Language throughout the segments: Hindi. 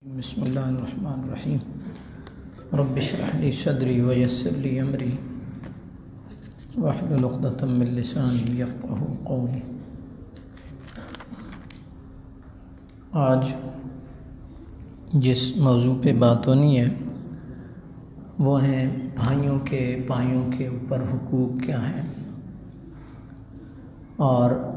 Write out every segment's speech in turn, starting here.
बिस्मिल्लाहिर्रहमानिर्रहीम रब्बि इश्रह ली सदरी व यस्सिर ली अमरी वहलुल उक़दतम मिन लिसानी यफ़क़हू क़ौली। आज जिस मौजू पे बात होनी है वो है भाइयों के ऊपर हुकूक क्या हैं। और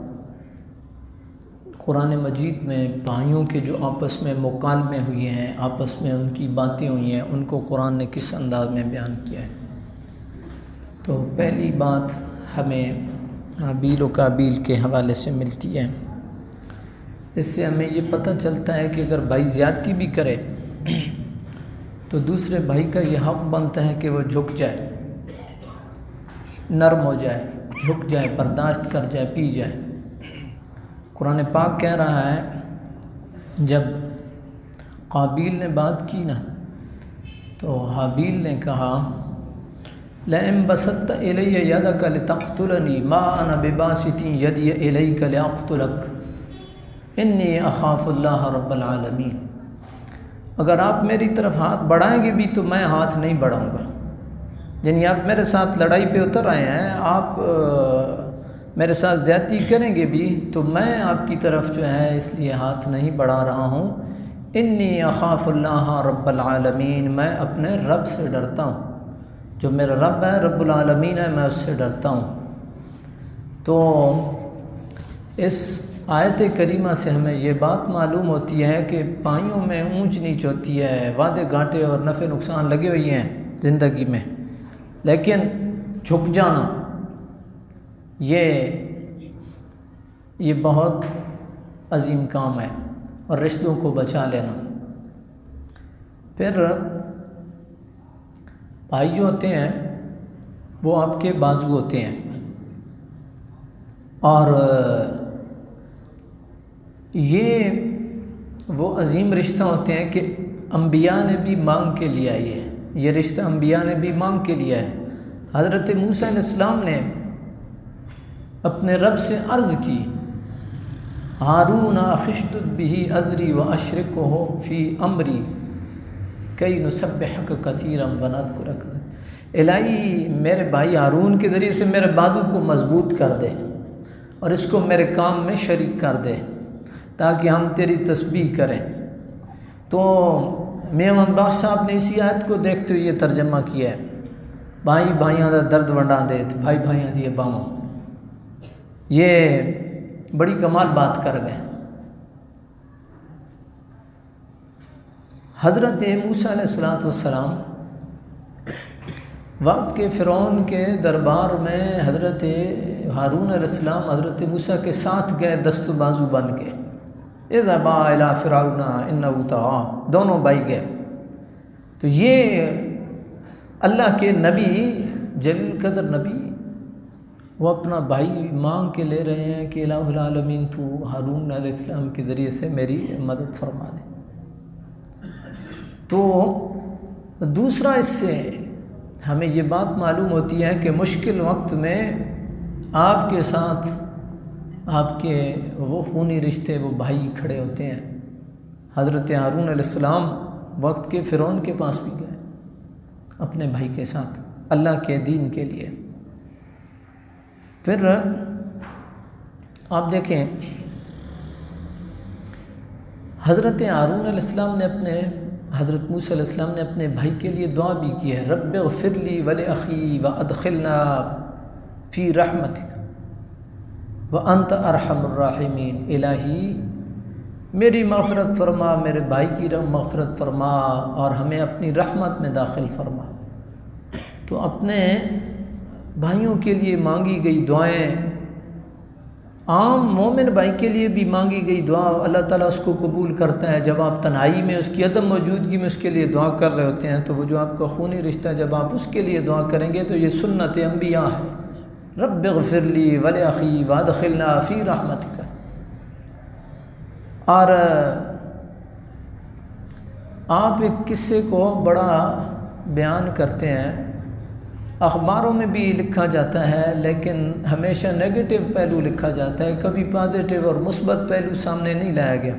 कुरान मजीद में भाइयों के जो आपस में मुकालमे हुए हैं, आपस में उनकी बातें हुई हैं, उनको कुरान ने किस अंदाज में बयान किया है। तो पहली बात हमें हाबील व काबील के हवाले से मिलती है। इससे हमें ये पता चलता है कि अगर भाई ज़्यादती भी करे तो दूसरे भाई का ये हक़ बनता है कि वो झुक जाए, नरम हो जाए, झुक जाए, बर्दाश्त कर जाए, पी जाए। कुरान पाक कह रहा है जब काबील ने बात की ना तो हाबील ने कहा लइन बसत्त इलैया यदक लितक़्तुलनी मा अना बिबासिती यदी इलैका लिअक़्तुलक इन्नी अख़ाफ़ुल्लाह रब्बल आलमीन। अगर आप मेरी तरफ हाथ बढ़ाएंगे भी तो मैं हाथ नहीं बढ़ाऊँगा। यानी आप मेरे साथ लड़ाई पे उतर आए हैं, आप मेरे साथ ज़्यादती करेंगे भी तो मैं आपकी तरफ जो है इसलिए हाथ नहीं बढ़ा रहा हूँ। इन्नी अख़ाफ़ुल्लाह रब्बल आलमीन, मैं अपने रब से डरता हूँ। जो मेरा रब है, रब्बुल आलमीन है, मैं उससे डरता हूँ। तो इस आयत करीमा से हमें ये बात मालूम होती है कि भाइयों में ऊंच नीच होती है, वादे घाटे और नफ़े नुकसान लगे हुए हैं ज़िंदगी में, लेकिन झुक जाना ये बहुत अजीम काम है और रिश्तों को बचा लेना। फिर भाई जो होते हैं वो आपके बाजू होते हैं और ये वो अजीम रिश्ता होते हैं कि अम्बिया ने भी मांग के लिया ये रिश्ता अम्बिया ने भी मांग के लिया है। हज़रत मूसा अलैहिस्सलाम ने अपने रब से अर्ज़ की हारून अख़िश्तुद बिही अज़री व अशरिकुहु फ़ी अमरी कई नुसब्बिहक कसीरम व नज़कुरक। इलाही मेरे भाई हारून के ज़रिए से मेरे बाजू को मज़बूत कर दे और इसको मेरे काम में शरीक कर दे ताकि हम तेरी तस्बीह करें। तो मियां अब्बास साहब ने इसी आयत को देखते हुए ये तर्जमा किया है, भाई भाइयों का दर्द वंडा दे, भाई भाइयों दी बाहों। ये बड़ी कमाल बात कर गए। हज़रत मूसा अलैहिस्सलाम वक्त के फ़िरौन के दरबार में हज़रत हारून अलैहिस्सलाम हज़रत मूसा के साथ गए दस्त बाजू बन के। इज़हबा इला फ़िरऔना इन्नहु तग़ा, दोनों भाई गए। तो ये अल्लाह के नबी जलील कदर नबी वो अपना भाई मांग के ले रहे हैं कि इलाहुल आलमीन तू हारून अलैहिस्सलाम के ज़रिए से मेरी मदद फरमा दे। तो दूसरा इससे हमें ये बात मालूम होती है कि मुश्किल वक्त में आपके साथ आपके वो खूनी रिश्ते वो भाई खड़े होते हैं। हज़रत हारून अलैहिस्सलाम वक्त के फ़िरौन के पास भी गए अपने भाई के साथ अल्लाह के दीन के लिए। फिर आप देखें हज़रत हारून अलैहिस्सलाम ने हज़रत मूसा अलैहिस्सलाम ने अपने भाई के लिए दुआ भी की है, रब्बिग़फ़िरली व लिअख़ी व अदख़िलना फ़ी रहमतिक व अंत अरहमुर राहिमीन। इलाही मेरी मग़फ़िरत फ़रमा, मेरे भाई की मग़फ़िरत फ़रमा और हमें अपनी रहमत में दाखिल फ़रमा। तो अपने भाइयों के लिए मांगी गई दुआएं, आम मोमिन भाई के लिए भी मांगी गई दुआ अल्लाह ताला उसको कबूल करता है। जब आप तन्हाई में उसकी अदम मौजूदगी में उसके लिए दुआ कर रहे होते हैं तो वो जो आपका खूनी रिश्ता है जब आप उसके लिए दुआ करेंगे तो ये सुन्नत अंबिया है, रब्बिग़फ़िरली व लिअख़ी व अदख़िलना फ़ी रहमतिक। और आप एक किस्से को बड़ा बयान करते हैं, अखबारों में भी लिखा जाता है लेकिन हमेशा नेगेटिव पहलू लिखा जाता है, कभी पॉजिटिव और मुस्बत पहलू सामने नहीं लाया गया।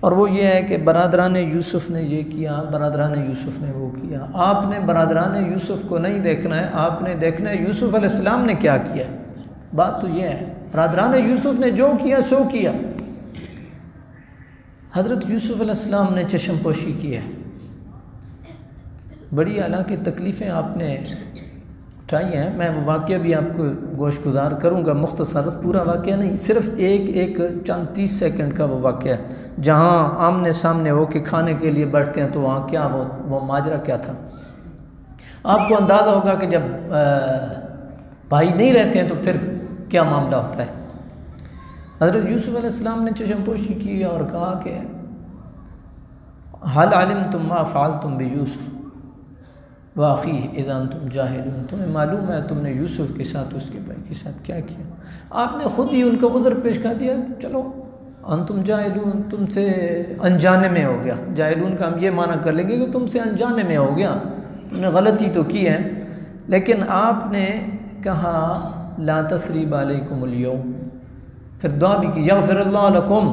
और वो ये है कि बरादरान यूसुफ़ ने ये किया, बरादरान यूसुफ़ ने वो किया। आपने बरादरान यूसुफ़ को नहीं देखना है, आपने देखना है यूसुफ़ अलैहिस्सलाम ने क्या किया। बात तो ये है, बरादरान यूसुफ़ ने जो किया सो किया। हज़रत यूसुफ़ अलैहिस्सलाम ने चश्मपोशी की है, बड़ी हालांकि तकलीफ़ें आपने उठाई हैं। मैं वो वाक़या भी आपको गोशगुजार करूँगा, मुख्तसर, पूरा वाक़या नहीं, सिर्फ एक चंद 30 सेकंड का वो वाक़या है जहाँ आमने सामने हो के खाने के लिए बैठते हैं, तो वहाँ क्या वो माजरा क्या था। आपको अंदाज़ा होगा कि जब भाई नहीं रहते हैं तो फिर क्या मामला होता है। हज़रत यूसुफ़ अलैहिस्सलाम ने चश्मपोशी की और कहा कि हल अलिमतुम मा फ़अलतुम बियूसुफ़ व अख़ीही इज़ अंतुम जाहिलून, तुम्हें मालूम है तुमने यूसुफ़ के साथ, उसके भाई के साथ क्या किया। आपने ख़ुद ही उनका उज़्र पेश कर दिया, चलो अंतुम जाहिलून, तुमसे अनजाने में हो गया। जाहिलून का हम ये माना कर लेंगे कि तुमसे अनजाने में हो गया, तुमने गलती तो की है। लेकिन आपने कहा ला तस्रीब अलैकुमुल यौम, फिर दुआ भी की यग़फ़िरुल्लाहु लकुम,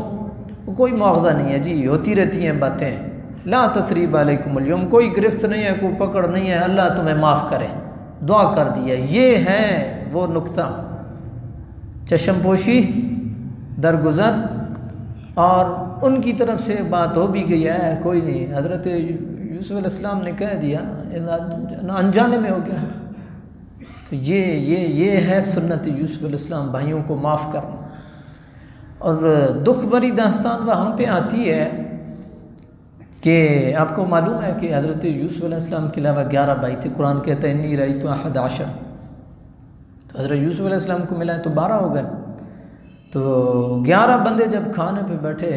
कोई मुआवज़ा नहीं है जी, होती रहती हैं बातें। ला तस्रीब अलैकुमुल यौम, कोई गिरफ्त नहीं है, कोई पकड़ नहीं है, अल्लाह तुम्हें माफ़ करे, दुआ कर दिया। ये है वो नुक्ता, चश्मपोशी, दरगुज़र, और उनकी तरफ से बात हो भी गई है, कोई नहीं। हज़रत यूसुफ़ अलैहिस्सलाम ने कह दिया ना, अनजाने में हो गया। तो ये है सुन्नत यूसुफ़ अलैहिस्सलाम, भाइयों को माफ़ करना। और दुख भरी दास्तान वहाँ पे आती है कि आपको मालूम है कि हज़रत यूसुफ़ अलैहिस्सलाम के अलावा 11 भाई थे। कुरान कहता है इन्नी रही तो अहद आशर, तो हज़रत यूसुफ़ अलैहिस्सलाम को मिला तो 12 हो गए। तो 11 बंदे जब खाने पे बैठे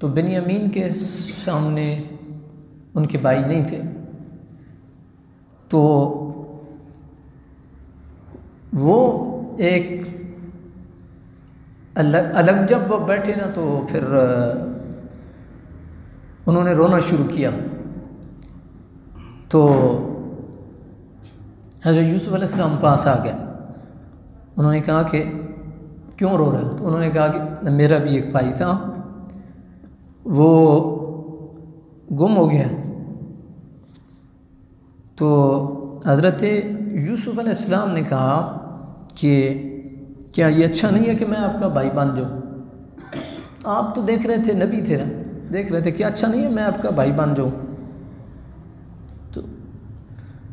तो बिन्यामीन के सामने उनके भाई नहीं थे, तो वो एक अलग जब वो बैठे ना, तो फिर उन्होंने रोना शुरू किया। तो हज़रत यूसुफ़ अलैहिस्सलाम पास आ गया, उन्होंने कहा कि क्यों रो रहे हो। तो उन्होंने कहा कि मेरा भी एक भाई था, वो गुम हो गया। तो हज़रत यूसुफ़ अलैहिस्सलाम ने कहा कि क्या ये अच्छा नहीं है कि मैं आपका भाई बन जाऊँ। आप तो देख रहे थे, नबी थे ना, देख रहे थे, क्या अच्छा नहीं है मैं आपका भाई बन जाऊँ। तो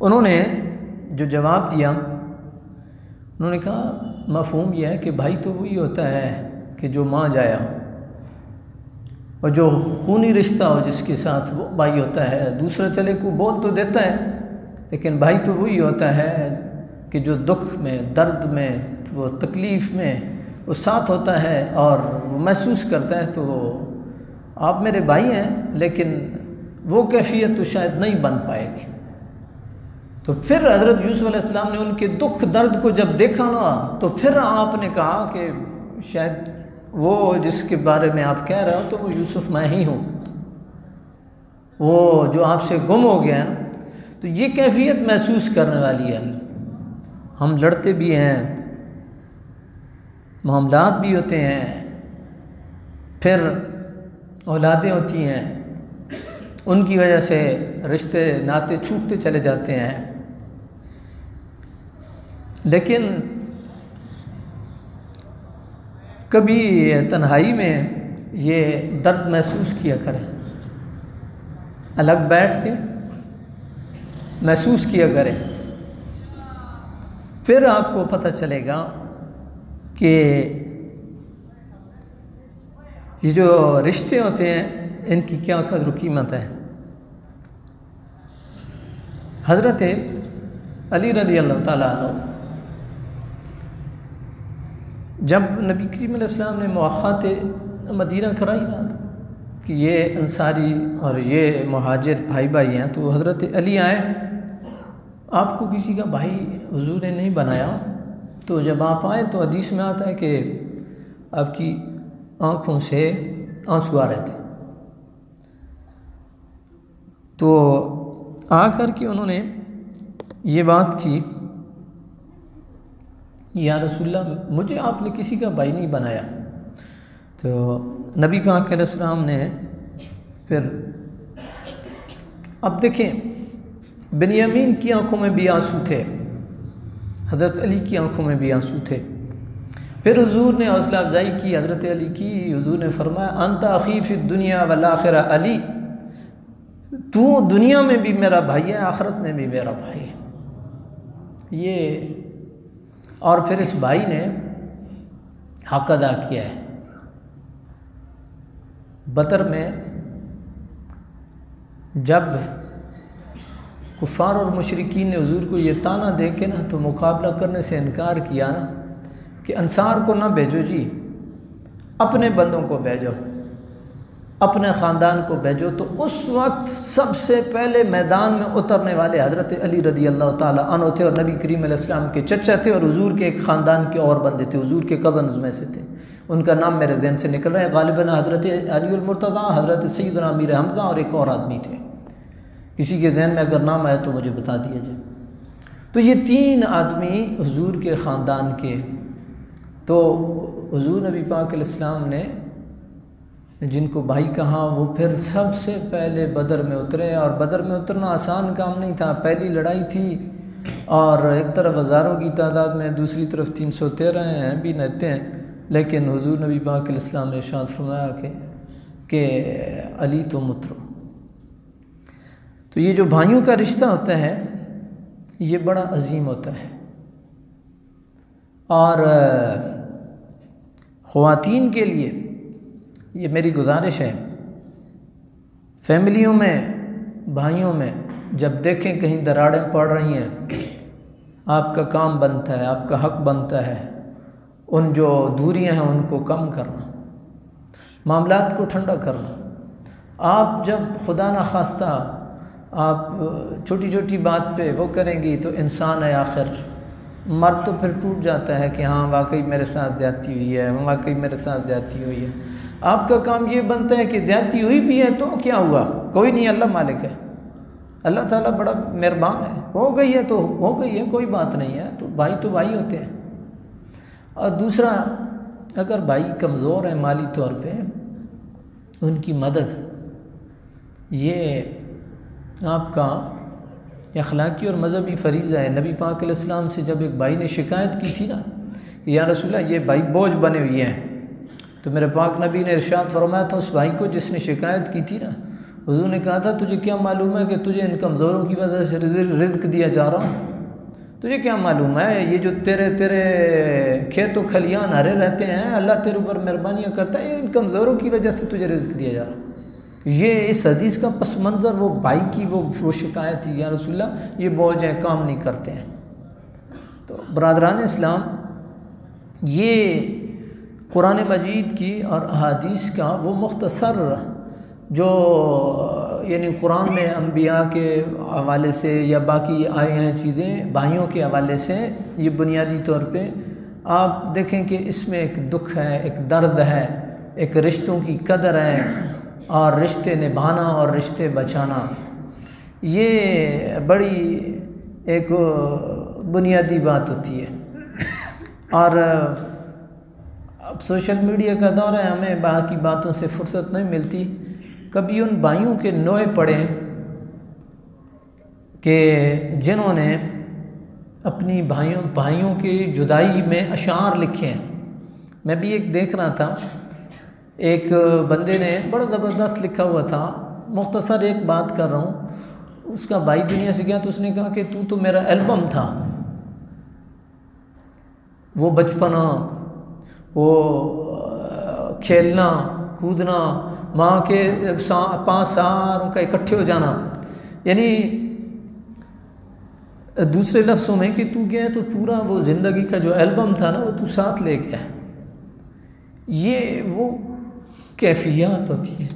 उन्होंने जो जवाब दिया, उन्होंने कहा मफ़हूम यह है कि भाई तो वही होता है कि जो माँ जाया हो, और जो खूनी रिश्ता हो जिसके साथ, वो भाई होता है। दूसरा चले को बोल तो देता है, लेकिन भाई तो वही होता है कि जो दुख में, दर्द में, वो तकलीफ़ में वो साथ होता है और वो महसूस करता है। तो आप मेरे भाई हैं, लेकिन वो कैफियत तो शायद नहीं बन पाएगी। तो फिर हज़रत यूसुफ़ अलैहिस्सलाम ने उनके दुख दर्द को जब देखा ना, तो फिर आपने कहा कि शायद वो जिसके बारे में आप कह रहे हो तो वो यूसुफ़ मैं ही हूँ, वो जो आपसे गुम हो गया है ना। तो ये कैफियत महसूस करने वाली है। हम लड़ते भी हैं, मामलात भी होते हैं, फिर औलादें होती हैं, उनकी वजह से रिश्ते नाते छूटते चले जाते हैं। लेकिन कभी तन्हाई में ये दर्द महसूस किया करें, अलग बैठ के महसूस किया करें, फिर आपको पता चलेगा कि ये जो रिश्ते होते हैं इनकी क्या कदर कीमत है। हज़रत अली रज़ी अल्लाह ताला अन्हु जब नबी करीम अलैहिस्सलाम ने मुआख़ात मदीना कराई ना कि ये अंसारी और ये मुहाजिर भाई भाई हैं, तो हज़रत अली आए, आपको किसी का भाई हुजूर ने नहीं बनाया। तो जब आप आए तो हदीस में आता है कि आपकी आँखों से आंसू आ रहे थे। तो आकर के उन्होंने ये बात की, या रसूलल्लाह मुझे आपने किसी का भाई नहीं बनाया। तो नबी पाक अलैहिस्सलाम ने फिर, अब देखें, बिन्यामीन की आंखों में भी आंसू थे, हज़रत अली की आंखों में भी आंसू थे। फिर हुजूर ने हौसला अफजाई की हज़रत अली की। हुजूर ने फरमाया अंत अखी फिद दुनिया वल आखिरा अली, तू दुनिया में भी मेरा भाई है, आखिरत में भी मेरा भाई है। ये, और फिर इस भाई ने हक अदा किया है। बदर में जब कुफ़ार और मुशरिकीन ने हुजूर को ये ताना दे के ना तो मुकाबला करने से इनकार किया ना कि अंसार को ना भेजो जी, अपने बंदों को भेजो, अपने ख़ानदान को भेजो, तो उस वक्त सबसे पहले मैदान में उतरने वाले हज़रत अली रज़ी अल्लाह ताला अन्हु थे, और नबी करीम अलैहिस्सलाम के चचा थे, और हुजूर के एक ख़ानदान के और बंदे थे, हुजूर के कज़न्स में से थे। उनका नाम मेरे ज़हन से निकल रहा है, ग़ालिबन हज़रत अली मुर्तज़ा, हज़रत सैयदना अमीर हमज़ा और एक और आदमी थे। किसी के जहन में अगर नाम आए तो मुझे बता दिया जाए। तो ये 3 आदमी हुजूर के ख़ानदान के, तो हुजूर नबी पाक अलैहिस्सलाम ने जिनको भाई कहा वो फिर सबसे पहले बदर में उतरे। और बदर में उतरना आसान काम नहीं था, पहली लड़ाई थी, और एक तरफ हज़ारों की तादाद में, दूसरी तरफ 313 हैं भी रहते हैं। लेकिन हुजूर नबी पाक अलैहिस्सलाम ने इरशाद फरमाया कि अली तुम उतरो। तो ये जो भाइयों का रिश्ता होता है ये बड़ा अजीम होता है। और ख़वातीन के लिए ये मेरी गुजारिश है, फैमिलियों में, भाइयों में जब देखें कहीं दरारें पड़ रही हैं, आपका काम बनता है, आपका हक बनता है उन जो दूरियां हैं उनको कम करना, मामलात को ठंडा करना। आप जब खुदा न खास्ता आप छोटी छोटी बात पे वो करेंगी तो इंसान है आखिर, मर्द तो फिर टूट जाता है कि हाँ वाकई मेरे साथ ज़्यादती हुई है, वाकई मेरे साथ ज़्यादती हुई है। आपका काम ये बनता है कि ज़्यादती हुई भी है तो क्या हुआ, कोई नहीं, अल्लाह मालिक है, अल्लाह ताला बड़ा मेहरबान है, हो गई है तो हो गई है, कोई बात नहीं है। तो भाई होते हैं। और दूसरा, अगर भाई कमज़ोर है माली तौर पे, उनकी मदद, ये आपका अखलाकी और मज़हबी फ़रीज़ा है। नबी पाक अलैहिस्सलाम से जब एक भाई ने शिकायत की थी ना कि या रसूलल्लाह ये भाई बोझ बने हुए हैं, तो मेरे पाक नबी ने इरशाद फरमाया था उस भाई को जिसने शिकायत की थी ना, हुज़ूर ने कहा था तुझे क्या मालूम है कि तुझे इन कमज़ोरों की वजह से रिज़्क़ दिया जा रहा हूँ? तुझे क्या मालूम है ये जो तेरे खेत व खलियान हरे रहते हैं, अल्लाह तेरे ऊपर मेहरबानियाँ करता है, इन कमज़ोरों की वजह से तुझे रिज़्क़ दिया जा रहा है। ये इस हदीस का पस मंज़र वो भाई की वो शिकायत थी, या रसूलल्लाह ये बोझ हैं, काम नहीं करते हैं। तो बरादरान इस्लाम, ये कुरान मजीद की और अहादीस का वो मुख्तसर जो यानी कुरान में अम्बिया के हवाले से या बाकी आए हैं चीज़ें भाइयों के हवाले से, ये बुनियादी तौर पे आप देखें कि इसमें एक दुख है, एक दर्द है, एक रिश्तों की कदर है, और रिश्ते निभाना और रिश्ते बचाना, ये बड़ी एक बुनियादी बात होती है। और अब सोशल मीडिया का दौर है, हमें बाकी बातों से फुर्सत नहीं मिलती। कभी उन भाइयों के नोए पढ़ें कि जिन्होंने अपनी भाइयों की जुदाई में अशार लिखे हैं। मैं भी एक देख रहा था, एक बंदे ने बड़ा ज़बरदस्त लिखा हुआ था, मुख्तसर एक बात कर रहा हूँ। उसका भाई दुनिया से गया तो उसने कहा कि तू तो मेरा एल्बम था, वो बचपना, वो खेलना कूदना, माँ के 5 सारों का इकट्ठे हो जाना, यानी दूसरे लफ्ज़ों में कि तू गया तो पूरा वो ज़िंदगी का जो एल्बम था ना वो तू साथ ले गया। ये वो कैफियत होती है।